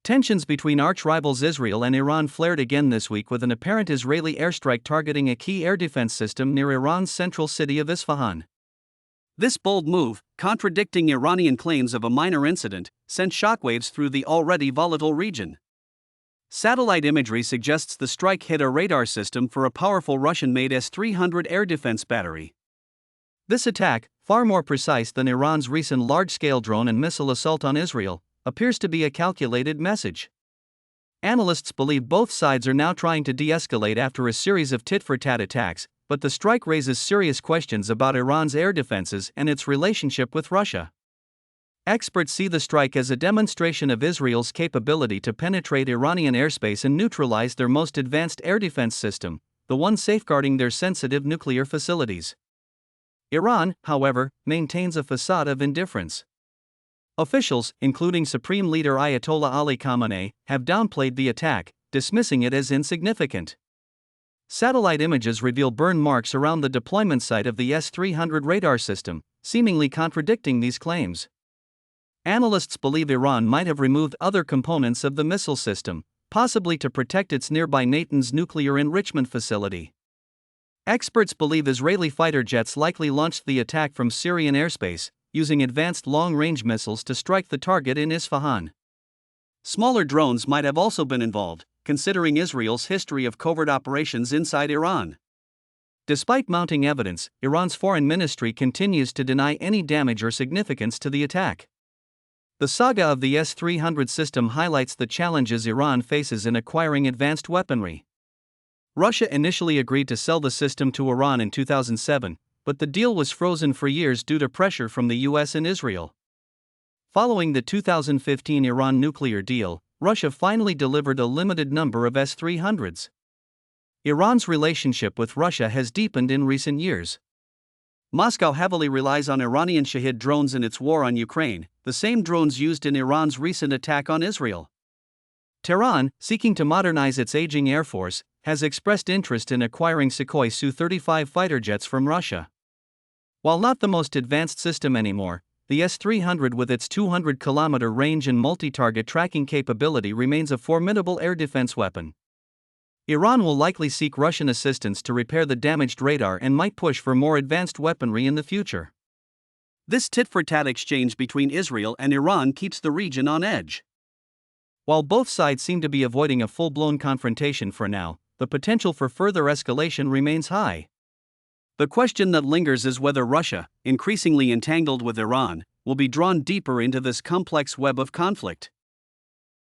Tensions between arch-rivals Israel and Iran flared again this week with an apparent Israeli airstrike targeting a key air defense system near Iran's central city of Isfahan. This bold move, contradicting Iranian claims of a minor incident, sent shockwaves through the already volatile region. Satellite imagery suggests the strike hit a radar system for a powerful Russian-made S-300 air defense battery. This attack, far more precise than Iran's recent large-scale drone and missile assault on Israel, appears to be a calculated message. Analysts believe both sides are now trying to de-escalate after a series of tit-for-tat attacks, but the strike raises serious questions about Iran's air defenses and its relationship with Russia. Experts see the strike as a demonstration of Israel's capability to penetrate Iranian airspace and neutralize their most advanced air defense system, the one safeguarding their sensitive nuclear facilities. Iran, however, maintains a facade of indifference. Officials, including Supreme Leader Ayatollah Ali Khamenei, have downplayed the attack, dismissing it as insignificant. Satellite images reveal burn marks around the deployment site of the S-300 radar system, seemingly contradicting these claims. Analysts believe Iran might have removed other components of the missile system, possibly to protect its nearby Natanz nuclear enrichment facility. Experts believe Israeli fighter jets likely launched the attack from Syrian airspace, using advanced long-range missiles to strike the target in Isfahan. Smaller drones might have also been involved, considering Israel's history of covert operations inside Iran. Despite mounting evidence, Iran's foreign ministry continues to deny any damage or significance to the attack. The saga of the S-300 system highlights the challenges Iran faces in acquiring advanced weaponry. Russia initially agreed to sell the system to Iran in 2007, but the deal was frozen for years due to pressure from the US and Israel. Following the 2015 Iran nuclear deal, Russia finally delivered a limited number of S-300s. Iran's relationship with Russia has deepened in recent years. Moscow heavily relies on Iranian Shahid drones in its war on Ukraine, the same drones used in Iran's recent attack on Israel. Tehran, seeking to modernize its aging air force, has expressed interest in acquiring Sukhoi Su-35 fighter jets from Russia. While not the most advanced system anymore, the S-300 with its 200-kilometer range and multi-target tracking capability remains a formidable air defense weapon. Iran will likely seek Russian assistance to repair the damaged radar and might push for more advanced weaponry in the future. This tit-for-tat exchange between Israel and Iran keeps the region on edge. While both sides seem to be avoiding a full-blown confrontation for now, the potential for further escalation remains high. The question that lingers is whether Russia, increasingly entangled with Iran, will be drawn deeper into this complex web of conflict.